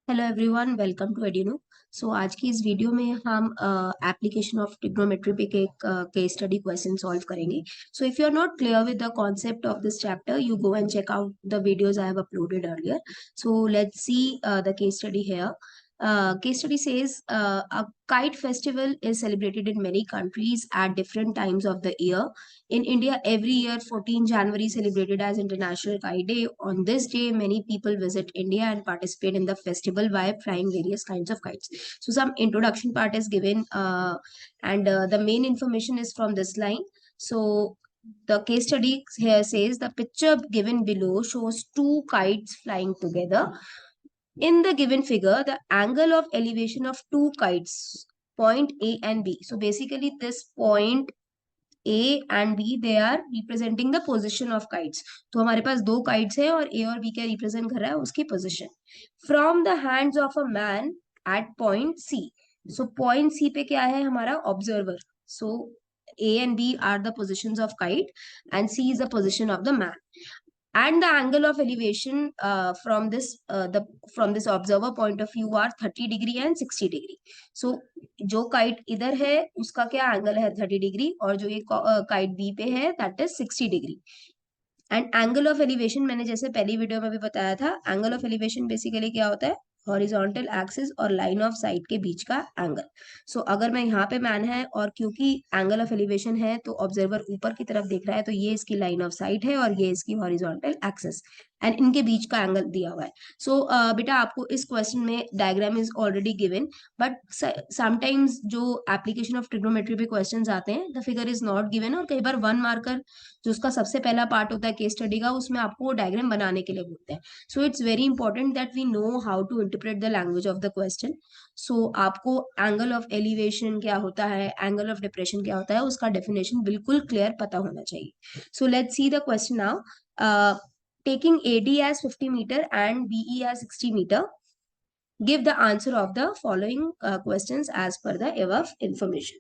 Hello everyone, welcome to Eduno. So आज की इस वीडियो में हम एप्लीकेशन ऑफ ट्रिग्नोमेट्री पे एक केस स्टडी क्वेश्चन सॉल्व करेंगे। So if you are not clear with the concept of this chapter, you go and check out the videos I have uploaded earlier. So let's see the case study here. Case study says a kite festival is celebrated in many countries at different times of the year. In India, every year, 14 January celebrated as International Kite Day. On this day, many people visit India and participate in the festival by flying various kinds of kites. So some introduction part is given, and the main information is from this line. So the case study here says the picture given below shows two kites flying together. In the given figure, the angle of elevation of two kites, point A and B. So basically this point A and B, they are representing the position of kites. तो हमारे पास दो kites है और A और B क्या represent कर रहा है उसकी position. From the hands of a man at point C. So point C पे क्या है हमारा observer. So A and B are the positions of kite and C is the position of the man. And the angle of elevation from this observer point of view are 30 degree and 60 degree. So जो kite इधर है उसका क्या angle है 30 degree और जो ये kite B पे है that is 60 degree. And angle of elevation मैंने जैसे पहली वीडियो में भी बताया था, एंगल ऑफ एलिवेशन बेसिकली क्या होता है, हॉरिजॉन्टल एक्सिस और लाइन ऑफ साइट के बीच का एंगल. सो अगर मैं यहाँ पे मैन है और क्योंकि एंगल ऑफ एलिवेशन है तो ऑब्जर्वर ऊपर की तरफ देख रहा है, तो ये इसकी लाइन ऑफ साइट है और ये इसकी हॉरिजॉन्टल एक्सिस एंड इनके बीच का एंगल दिया हुआ है. सो बेटा आपको इस क्वेश्चन में diagram is already given, but sometimes जो एप्लीकेशन ऑफ ट्रिग्नोमेट्री पे क्वेश्चंस आते हैं the figure is not given, और कई बार वन मार्कर जो उसका सबसे पहला पार्ट होता है केस स्टडी का उसमें आपको डायग्राम बनाने के लिए बोलते हैं. So it's very important that we know how to interpret the language of the question. So आपको एंगल ऑफ एलिवेशन क्या होता है, एंगल ऑफ डिप्रेशन क्या होता है, उसका डेफिनेशन बिल्कुल क्लियर पता होना चाहिए. सो let's see the question now. Taking AD as 50 meter and BE as 60 meter, give the answer of the following questions as per the above information.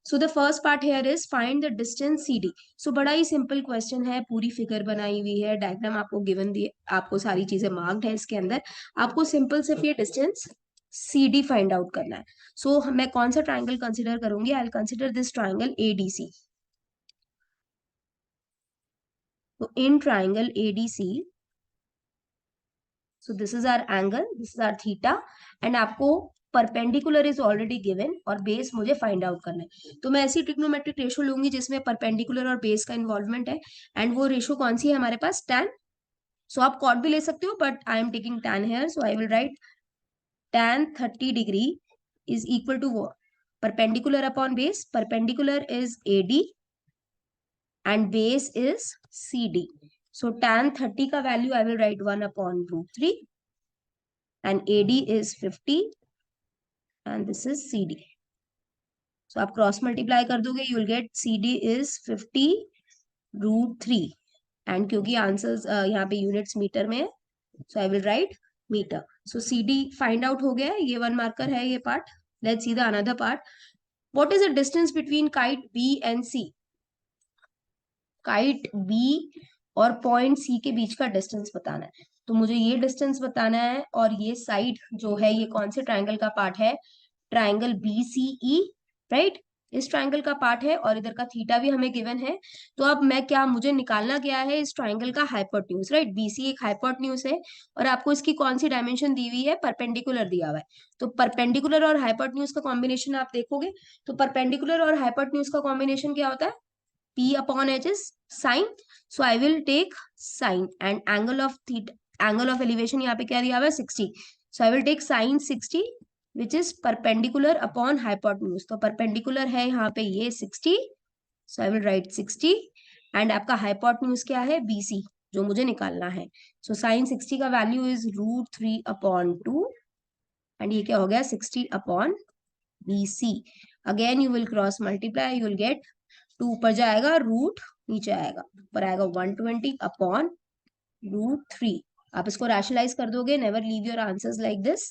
So the first part here is find the distance CD. So बड़ा ही simple question है, पूरी figure बनाई हुई है, diagram आपको given the, आपको सारी चीजें मार्क्ड है इसके अंदर. आपको सिंपल सिर्फ ये डिस्टेंस CD फाइंड आउट करना है. सो मैं कौन सा ट्राइंगल कंसिडर करूंगी, I will consider this triangle ADC. तो in triangle ADC, so this is our angle, this is our theta, and आपको परपेंडिकुलर इज ऑलरेडी गिवन और बेस मुझे फाइंड आउट करना है. तो मैं ऐसी ट्रिग्नोमेट्रिक रेशो लूंगी जिसमें परपेंडिकुलर और बेस का इन्वॉल्वमेंट है. एंड वो रेशो कौन सी है हमारे पास, tan. सो आप कॉट भी ले सकते हो but I am taking tan here, so I will write tan 30 degree is equal to perpendicular upon base. Perpendicular is AD and base is CD. So tan 30 का value I will write 1 upon √3 and AD is 50 and this is CD. So आप cross multiply कर दोगे, you will get CD is 50 √3 and क्योंकि answers यहाँ पे units metre में है, so I will write metre. So CD find out हो गया है, ये वन मार्कर है ये part. Let's see the another part. What is the distance between kite B and C? Kite B और पॉइंट सी के बीच का डिस्टेंस बताना है. तो मुझे ये डिस्टेंस बताना है और ये साइड जो है ये कौन से ट्राइंगल का पार्ट है, ट्राइंगल BCE, राइट. इस ट्राइंगल का पार्ट है और इधर का थीटा भी हमें गिवन है. तो अब मैं क्या, मुझे निकालना क्या है, इस ट्राइंगल का हाइपोटेन्यूज, राइट. BC एक हाइपोटेन्यूज है और आपको इसकी कौन सी डायमेंशन दी हुई है, परपेंडिकुलर दिया हुआ है. तो परपेंडिकुलर और हाइपोटेन्यूज का कॉम्बिनेशन आप देखोगे तो परपेंडिकुलर और हाइपोटेन्यूज का कॉम्बिनेशन क्या होता है, P upon H is sine. So I will take sine and angle of theta, angle of elevation यहाँ पे क्या दिया हुआ है 60. So I will take sine 60 which is perpendicular upon hypotenuse. तो perpendicular है यहाँ पे ये 60. So I will write 60 and आपका hypotenuse क्या है BC जो मुझे निकालना है. So sine 60 का वैल्यू is √3 upon 2 and ये क्या हो गया 60 upon BC. Again you will cross multiply, you will get 2 ऊपर जाएगा, रूट नीचे आएगा, ऊपर आएगा 120 अपॉन √3. आप इसको रैशनलाइज कर दोगे, never leave your answers like this.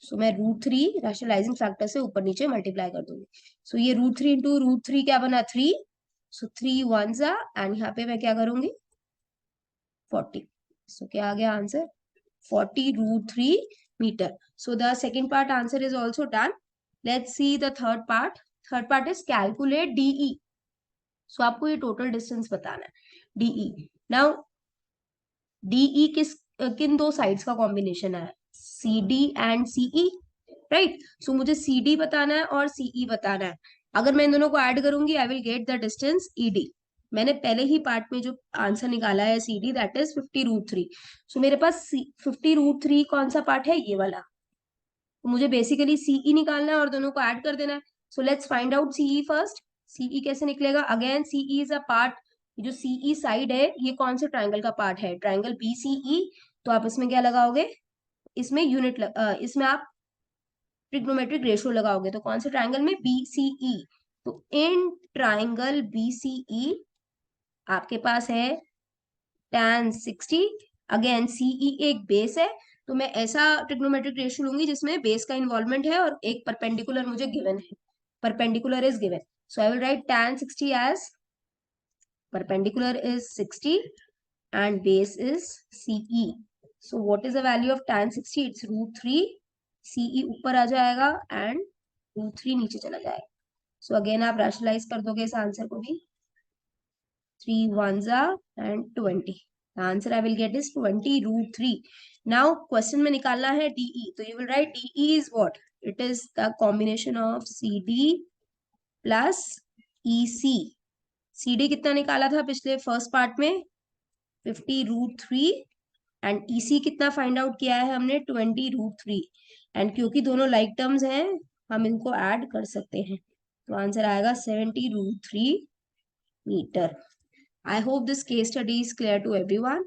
So मैं √3 रैशनलाइजिंग फैक्टर से ऊपर नीचे मल्टीप्लाई कर दूंगी. सो ये √3 इंटू √3 क्या बना 3. सो 3 1s एंड यहाँ पे मैं क्या करूंगी 40. सो क्या आ गया answer 40 √3 meter. So the second part answer is also done. Let's see the third part. Third part is calculate DE. So आपको ये total distance बताना है DE. Now DE किन दो साइड्स का कॉम्बिनेशन है? CD and CE, right? So मुझे CD बताना है और CE बताना है. अगर मैं इन दोनों को ऐड करूंगी I will get the distance ED. मैंने पहले ही पार्ट में जो आंसर निकाला है CD दैट इज 50√3. सो मेरे पास 50√3 कौन सा पार्ट है? ये वाला. तो मुझे बेसिकली CE निकालना है और दोनों को ऐड कर देना है. So let's find out CE first. CE कैसे निकलेगा? Again CE is a part. जो CE साइड है ये कौन से ट्राइंगल का पार्ट है? Triangle BCE. तो आप इसमें क्या लगाओगे? इसमें इसमें आप ट्रिग्नोमेट्रिक रेशियो लगाओगे. तो कौन से ट्राइंगल में? BCE. तो इन ट्राइंगल BCE आपके पास है tan 60. अगेन CE एक बेस है, तो मैं ऐसा ट्रिग्नोमेट्रिक रेशियो लूंगी जिसमें बेस का इन्वॉल्वमेंट है और एक परपेंडिकुलर मुझे गिवन है. Perpendicular is given, so I will write tan 60 as perpendicular is 60 and base is CE. So what is the value of tan 60? It's √3. CE ऊपर आ जाएगा and √3 नीचे चला जाएगा. So again आप rationalize कर दोगे इस आंसर को भी. 3 ones are and 20. The answer I will get is 20√3. Now question में निकालना है DE. तो you will write DE is what? It is the combination of CD plus EC. CD कितना निकाला था पिछले फर्स्ट पार्ट में? 50√3. एंड EC कितना फाइंड आउट किया है हमने? 20√3. एंड क्योंकि दोनों लाइक टर्म्स हैं हम इनको ऐड कर सकते हैं. तो आंसर आएगा 70√3 metre. I hope this case study is clear to everyone.